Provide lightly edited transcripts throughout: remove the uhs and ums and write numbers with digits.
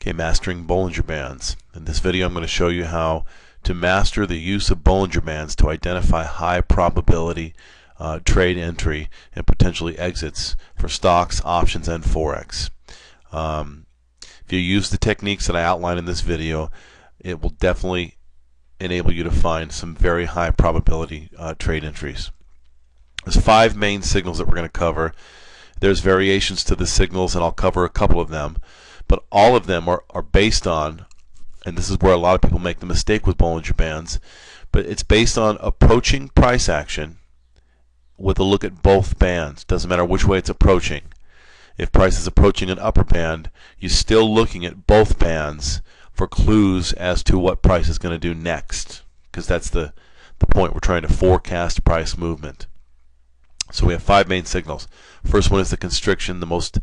Okay, mastering Bollinger Bands. In this video I'm going to show you how to master the use of Bollinger Bands to identify high probability trade entry and potentially exits for stocks, options, and Forex. If you use the techniques that I outline in this video, it will definitely enable you to find some very high probability trade entries. There's 5 main signals that we're going to cover. There's variations to the signals, and I'll cover a couple of them. But all of them are based on, and this is where a lot of people make the mistake with Bollinger Bands, but it's based on approaching price action with a look at both bands. Doesn't matter which way it's approaching. If price is approaching an upper band, you're still looking at both bands for clues as to what price is going to do next, because that's the point. We're trying to forecast price movement. So we have 5 main signals. First one is the constriction, the most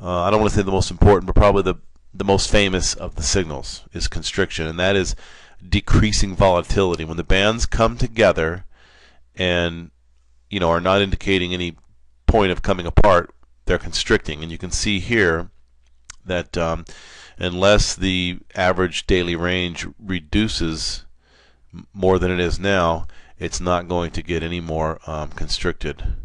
I don't want to say the most important, but probably the most famous of the signals is constriction, and that is decreasing volatility. When the bands come together and are not indicating any point of coming apart, they're constricting. And you can see here that unless the average daily range reduces more than it is now, it's not going to get any more constricted.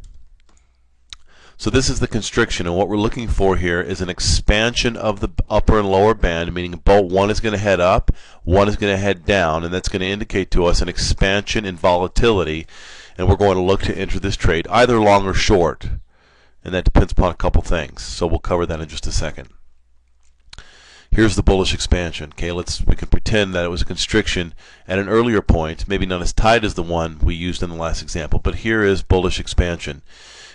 So this is the constriction, and what we're looking for here is an expansion of the upper and lower band, meaning both one is going to head up, one is going to head down, and that's going to indicate to us an expansion in volatility, and we're going to look to enter this trade either long or short, and that depends upon a couple things. So we'll cover that in just a second. Here's the bullish expansion. Okay, we can pretend that it was a constriction at an earlier point, maybe not as tight as the one we used in the last example, but here is bullish expansion.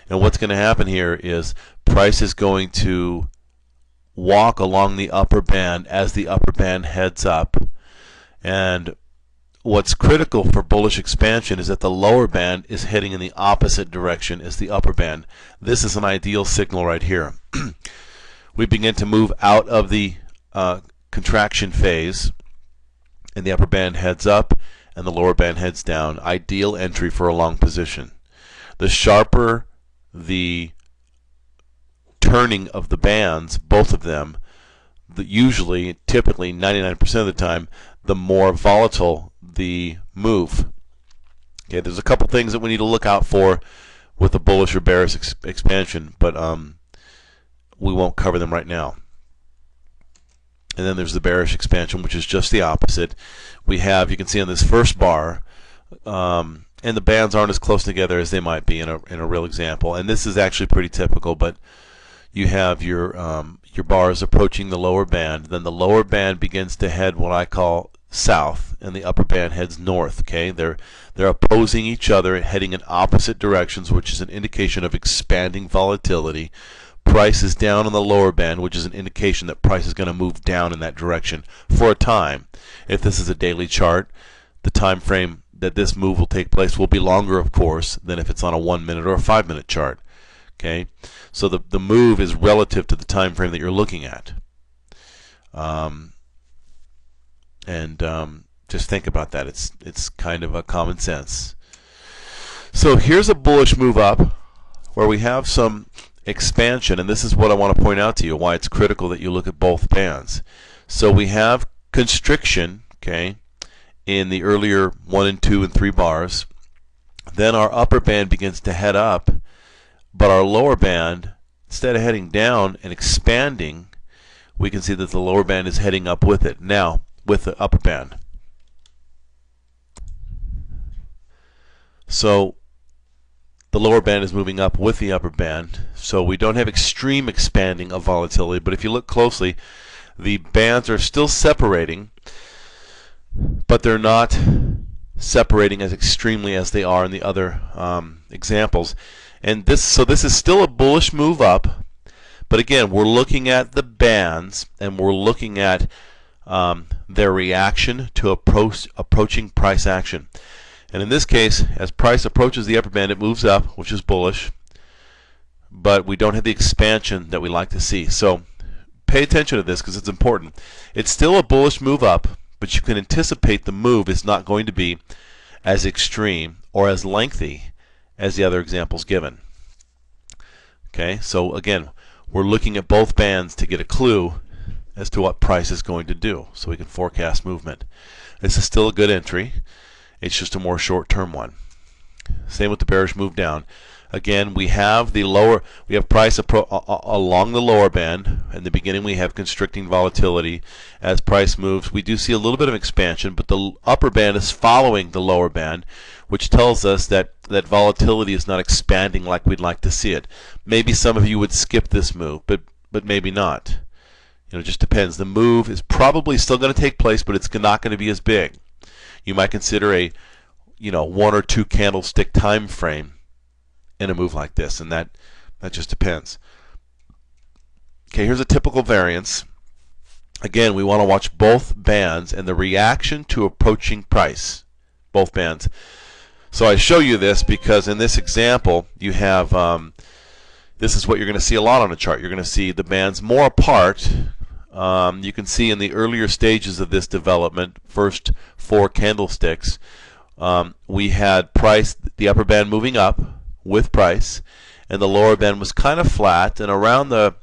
And what's going to happen here is price is going to walk along the upper band as the upper band heads up. And what's critical for bullish expansion is that the lower band is heading in the opposite direction as the upper band. This is an ideal signal right here. We begin to move out of the contraction phase, and the upper band heads up and the lower band heads down. Ideal entry for a long position. The sharper the turning of the bands, both of them, typically 99% of the time, the more volatile the move. Okay, there's a couple things that we need to look out for with the bullish or bearish expansion, but we won't cover them right now. And then there's the bearish expansion, which is just the opposite. You can see on this first bar, and the bands aren't as close together as they might be in a real example. And this is actually pretty typical, but you have your bars approaching the lower band. Then the lower band begins to head what I call south, and the upper band heads north. Okay, they're opposing each other, heading in opposite directions, which is an indication of expanding volatility. Price is down on the lower band, which is an indication that price is going to move down in that direction for a time. If this is a daily chart, the time frame that this move will take place will be longer, of course, than if it's on a 1-minute or a 5-minute chart. Okay, so the move is relative to the time frame that you're looking at. Just think about that. It's kind of a common sense. So here's a bullish move up where we have some expansion, and this is what I want to point out to you, why it's critical that you look at both bands. So we have constriction, okay, in the earlier 1 and 2 and 3 bars. Then our upper band begins to head up, but our lower band, instead of heading down and expanding, we can see that the lower band is heading up with it, now with the upper band. So the lower band is moving up with the upper band, so we don't have extreme expanding of volatility, but if you look closely, the bands are still separating, but they're not separating as extremely as they are in the other examples. And this is still a bullish move up, but again, we're looking at the bands and we're looking at their reaction to approaching price action. And in this case, as price approaches the upper band, it moves up, which is bullish, but we don't have the expansion that we like to see. So pay attention to this because it's important. It's still a bullish move up, but you can anticipate the move is not going to be as extreme or as lengthy as the other examples given. Okay, so again, we're looking at both bands to get a clue as to what price is going to do, so we can forecast movement. This is still a good entry. It's just a more short-term one. Same with the bearish move down. Again, we have price along the lower band. In the beginning, we have constricting volatility. As price moves, we do see a little bit of expansion, but the upper band is following the lower band, which tells us that volatility is not expanding like we'd like to see it. Maybe some of you would skip this move, but maybe not. It just depends. The move is probably still going to take place, but it's not going to be as big. You might consider a 1 or 2 candlestick time frame in a move like this, and that just depends. Okay, here's a typical variance. Again, we want to watch both bands and the reaction to approaching price. Both bands. So I show you this because in this example, you have this is what you're going to see a lot on a chart. You're going to see the bands more apart. You can see in the earlier stages of this development, first 4 candlesticks, we had price, the upper band moving up with price, and the lower band was kind of flat. And around the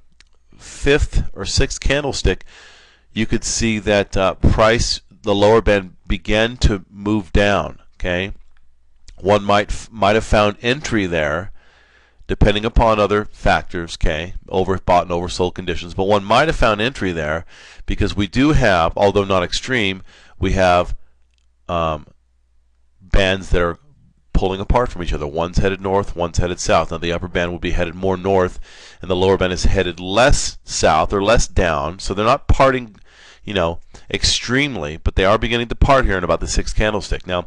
5th or 6th candlestick, you could see that price, the lower band, began to move down. Okay, one might have found entry there, depending upon other factors, okay, overbought and oversold conditions. But one might have found entry there because we do have, although not extreme, we have bands that are pulling apart from each other. One's headed north, one's headed south. Now the upper band will be headed more north, and the lower band is headed less south or less down. So they're not parting, extremely, but they are beginning to part here in about the 6th candlestick. Now,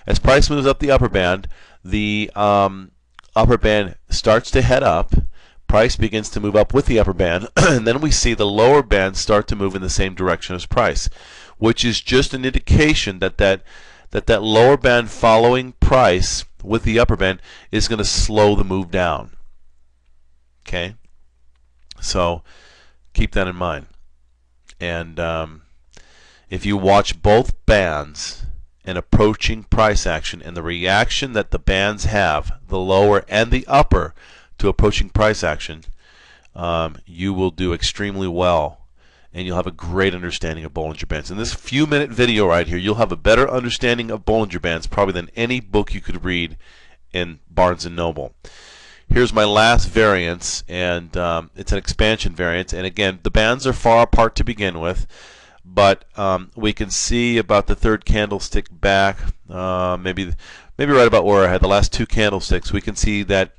as price moves up the upper band, the upper band starts to head up. Price begins to move up with the upper band, and then we see the lower band start to move in the same direction as price, which is just an indication that lower band following price with the upper band is going to slow the move down. Okay, so keep that in mind. And if you watch both bands and approaching price action and the reaction that the bands have, the lower and the upper, to approaching price action, you will do extremely well, and you'll have a great understanding of Bollinger Bands. In this few-minute video right here, you'll have a better understanding of Bollinger Bands probably than any book you could read in Barnes & Noble. Here's my last variance, and it's an expansion variance. And again, the bands are far apart to begin with, but we can see about the 3rd candlestick back, maybe right about where I had the last 2 candlesticks. We can see that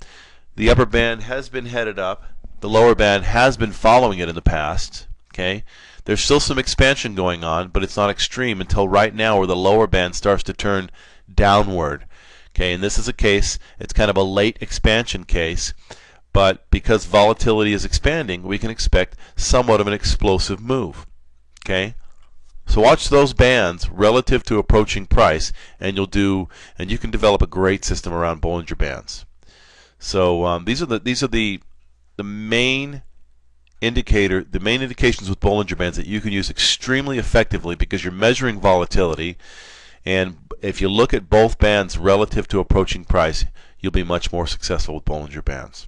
the upper band has been headed up. The lower band has been following it in the past. Okay, there's still some expansion going on, but it's not extreme until right now where the lower band starts to turn downward. Okay, and this is a case, it's kind of a late expansion case, but because volatility is expanding, we can expect somewhat of an explosive move. Okay, so watch those bands relative to approaching price, and you can develop a great system around Bollinger Bands. So these are the main indications with Bollinger Bands that you can use extremely effectively because you're measuring volatility. And if you look at both bands relative to approaching price, you'll be much more successful with Bollinger Bands.